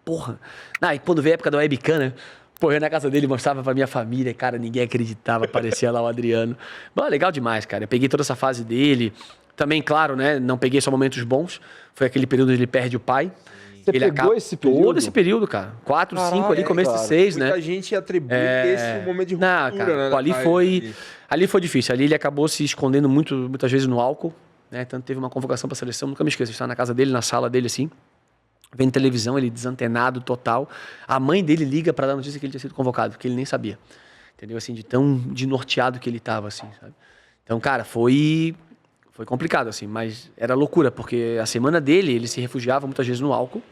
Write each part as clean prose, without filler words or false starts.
Porra. E quando veio a época da webcam, né? Pô, eu na casa dele mostrava pra minha família, cara, ninguém acreditava, aparecia lá o Adriano. Bom, legal demais, cara. Eu peguei toda essa fase dele. Também, claro, né? Não peguei só momentos bons. Foi aquele período onde ele perde o pai. Você pegou esse período? Todo esse período, cara. 4, 5 ali, começo de 6, né? Muita gente atribui esse momento de ruptura, cara, né? Ali foi difícil. Ali ele acabou se escondendo muitas vezes no álcool, né? Tanto teve uma convocação pra seleção, nunca me esqueço. Eu estava na casa dele, na sala dele, assim, vendo televisão, ele desantenado total. A mãe dele liga pra dar notícia que ele tinha sido convocado, porque ele nem sabia. Entendeu? Assim, de tão desnorteado que ele tava, assim, sabe? Então, cara, foi complicado, assim, mas era loucura, porque a semana dele, ele se refugiava muitas vezes no álcool,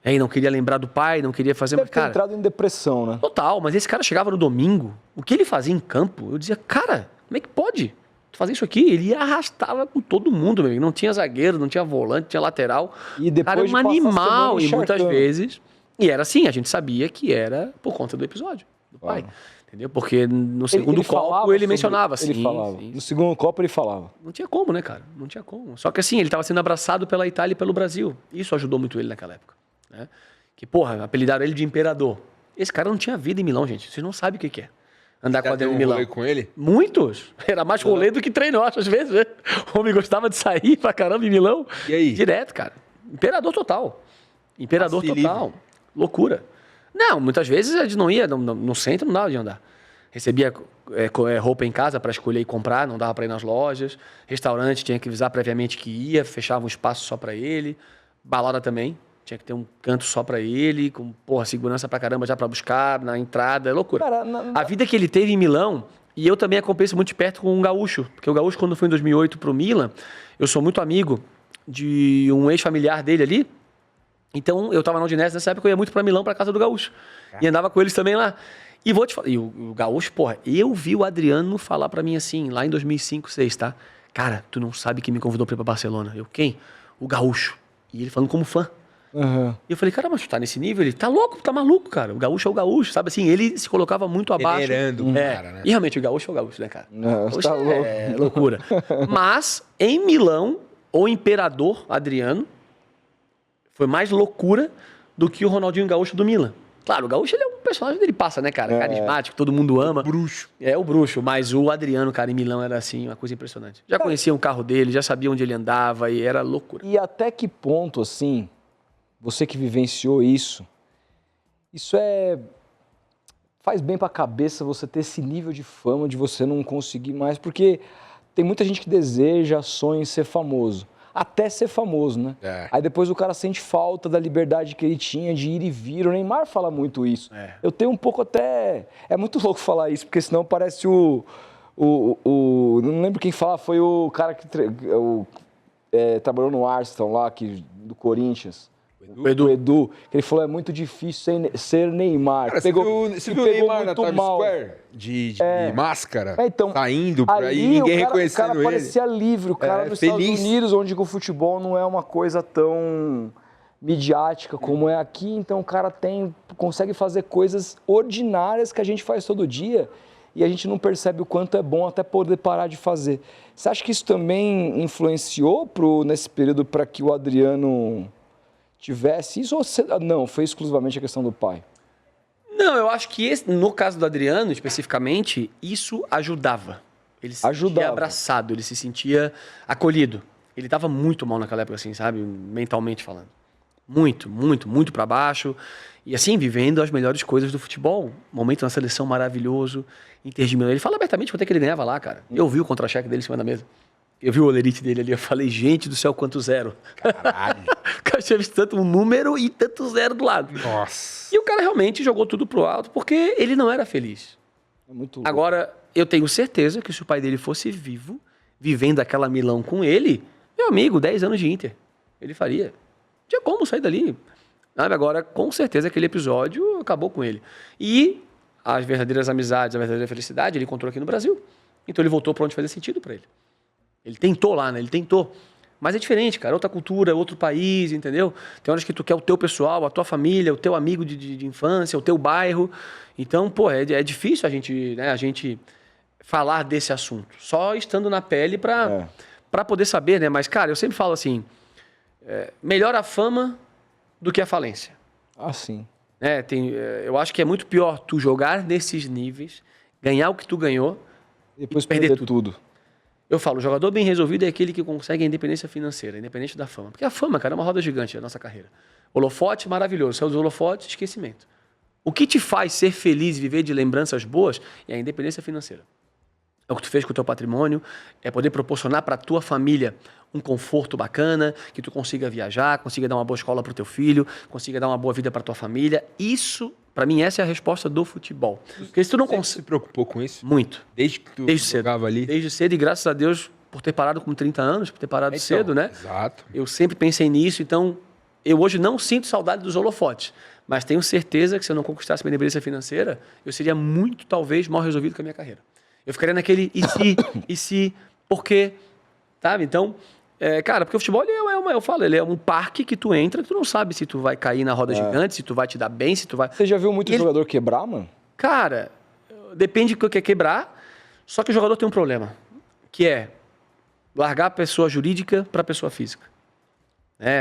e não queria lembrar do pai, não queria fazer... Deve ter entrado em depressão, né? Total, mas esse cara chegava no domingo, o que ele fazia em campo, eu dizia, cara, como é que pode fazer isso aqui? Ele arrastava com todo mundo, meu amigo. Não tinha zagueiro, não tinha volante, tinha lateral. E depois cara, um animal, e muitas vezes... E era assim, a gente sabia que era por conta do episódio, do pai. Entendeu? Porque no segundo copo ele mencionava, assim. Ele falava. No segundo copo ele falava. Não tinha como, né, cara? Não tinha como. Só que assim, ele estava sendo abraçado pela Itália e pelo Brasil. Isso ajudou muito ele naquela época. Né? Que, porra, apelidaram ele de imperador. Esse cara não tinha vida em Milão, gente. Vocês não sabem o que é. Andar com o Adriano em Milão. Rolê com ele? Muitos. Era mais rolê do que treino, eu acho, às vezes. Né? O homem gostava de sair pra caramba em Milão. E aí? Direto, cara. Imperador total. Imperador total. Loucura. Não, muitas vezes a gente não ia, no centro não dava de andar. Recebia roupa em casa para escolher e comprar, não dava para ir nas lojas. Restaurante tinha que avisar previamente que ia, fechava um espaço só para ele. Balada também, tinha que ter um canto só para ele, com segurança pra caramba já para buscar, na entrada, é loucura. Cara, a vida que ele teve em Milão, e eu também acompanhei isso muito de perto com um gaúcho, porque o gaúcho, quando foi em 2008 pro Milan, eu sou muito amigo de um ex-familiar dele ali. Então, eu tava na Udinese, nessa época eu ia muito pra Milão, pra casa do gaúcho. E andava com eles também lá. E vou te falar, e o gaúcho, porra, eu vi o Adriano falar pra mim assim, lá em 2005, 2006, tá? Cara, tu não sabe quem me convidou pra ir pra Barcelona. Eu, quem? O gaúcho. E ele falando como fã. Uhum. E eu falei, cara, mas tu tá nesse nível? Ele, tá louco, tá maluco, cara. O gaúcho é o gaúcho, sabe assim? Ele se colocava muito abaixo. Venerando o cara, né? E realmente, o gaúcho é o gaúcho, né, cara? Não, você tá louco. É loucura. Mas, em Milão, o imperador Adriano foi mais loucura do que o Ronaldinho Gaúcho do Milan. Claro, o Gaúcho, ele é um personagem dele passa, né, cara? Carismático, todo mundo ama. O bruxo. É, o bruxo. Mas o Adriano, cara, em Milão era, assim, uma coisa impressionante. Já conhecia o carro dele, já sabia onde ele andava e era loucura. E até que ponto, assim, você que vivenciou isso faz bem pra cabeça você ter esse nível de fama, de você não conseguir mais, porque tem muita gente que deseja, sonha em ser famoso. Até ser famoso, né? Aí depois o cara sente falta da liberdade que ele tinha de ir e vir. O Neymar fala muito isso. Eu tenho um pouco até... É muito louco falar isso, porque senão parece não lembro quem fala, foi o cara que trabalhou no Arsenal lá, do Corinthians. O Edu, que ele falou, é muito difícil ser Neymar. Cara, você viu o Neymar na Times Square? De máscara, então, saindo por aí, ninguém reconhecendo ele. O cara parecia livre, o cara nos Estados Unidos, onde o futebol não é uma coisa tão midiática como é aqui, então o cara consegue fazer coisas ordinárias que a gente faz todo dia e a gente não percebe o quanto é bom até poder parar de fazer. Você acha que isso também influenciou nesse período para que o Adriano tivesse isso, ou não, foi exclusivamente a questão do pai? Não, eu acho que no caso do Adriano, especificamente, isso ajudava. Ele se sentia abraçado, ele se sentia acolhido. Ele estava muito mal naquela época, assim, sabe? Mentalmente falando. Muito, muito, muito para baixo. E assim, vivendo as melhores coisas do futebol. Momento na seleção maravilhoso. Inter de Milão. Ele fala abertamente quanto é que ele ganhava lá, cara. Eu vi o contra-cheque dele em cima da mesa. Eu vi o olerite dele ali, eu falei, gente do céu, quanto zero. Caralho. O cara tinha visto tanto um número e tanto zero do lado. Nossa. E o cara realmente jogou tudo pro alto, porque ele não era feliz. É muito louco. Agora, eu tenho certeza que se o pai dele fosse vivo, vivendo aquela Milão com ele, meu amigo, 10 anos de Inter, ele faria. Não tinha como sair dali. Sabe? Agora, com certeza, aquele episódio acabou com ele. E as verdadeiras amizades, a verdadeira felicidade, ele encontrou aqui no Brasil. Então ele voltou para onde fazia sentido para ele. Ele tentou lá, né? Ele tentou. Mas é diferente, cara. Outra cultura, outro país, entendeu? Tem horas que tu quer o teu pessoal, a tua família, o teu amigo de infância, o teu bairro. Então, pô, é difícil a gente falar desse assunto. Só estando na pele pra poder saber, né? Mas, cara, eu sempre falo assim, melhor a fama do que a falência. Ah, sim. Eu acho que é muito pior tu jogar nesses níveis, ganhar o que tu ganhou e depois perder tudo. Eu falo, o jogador bem resolvido é aquele que consegue a independência financeira, independente da fama. Porque a fama, cara, é uma roda gigante da nossa carreira. Holofote, maravilhoso. Saiu dos holofotes, esquecimento. O que te faz ser feliz e viver de lembranças boas é a independência financeira. É o que tu fez com o teu patrimônio, é poder proporcionar para a tua família um conforto bacana, que tu consiga viajar, consiga dar uma boa escola para o teu filho, consiga dar uma boa vida para tua família. Isso, para mim, essa é a resposta do futebol. Porque se tu não se preocupou com isso? Muito. Desde que tu jogava ali? Desde cedo, e graças a Deus, por ter parado com 30 anos, por ter parado cedo, né? Exato. Eu sempre pensei nisso, então eu hoje não sinto saudade dos holofotes, mas tenho certeza que se eu não conquistasse minha independência financeira, eu seria muito, talvez, mal resolvido com a minha carreira. Eu ficaria naquele e se, por quê, sabe? Então, cara, porque o futebol, eu falo, ele é um parque que tu entra, tu não sabe se tu vai cair na roda gigante, se tu vai te dar bem, se tu vai... Você já viu muito jogador quebrar, mano? Cara, depende do que quer quebrar, só que o jogador tem um problema, que é largar a pessoa jurídica para a pessoa física.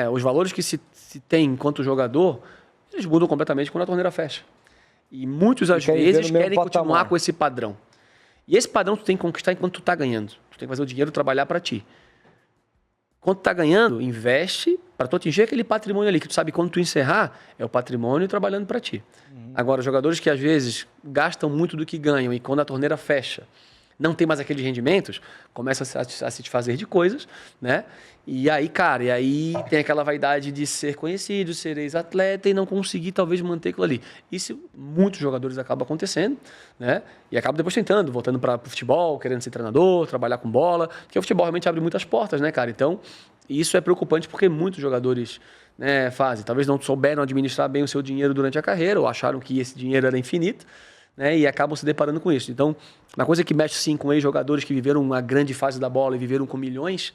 Os valores que se tem enquanto jogador, eles mudam completamente quando a torneira fecha. E muitos, às vezes, querem continuar com esse padrão. E esse padrão tu tem que conquistar enquanto tu tá ganhando. Tu tem que fazer o dinheiro trabalhar para ti. Quando tu tá ganhando, investe para tu atingir aquele patrimônio ali, que tu sabe quando tu encerrar, é o patrimônio trabalhando para ti. Agora, jogadores que às vezes gastam muito do que ganham e quando a torneira fecha, não tem mais aqueles rendimentos, começa a se desfazer de coisas, né? E aí, cara, tem aquela vaidade de ser conhecido, ser ex-atleta e não conseguir, talvez, manter aquilo ali. Isso, muitos jogadores acabam acontecendo, né? E acabam depois voltando para o futebol, querendo ser treinador, trabalhar com bola, porque o futebol realmente abre muitas portas, né, cara? Então, isso é preocupante porque muitos jogadores, né, fazem. Talvez não souberam administrar bem o seu dinheiro durante a carreira ou acharam que esse dinheiro era infinito, né, e acabam se deparando com isso. Então, uma coisa que mexe sim com ex-jogadores que viveram uma grande fase da bola e viveram com milhões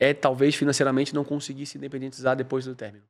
é talvez financeiramente não conseguir se independentizar depois do término.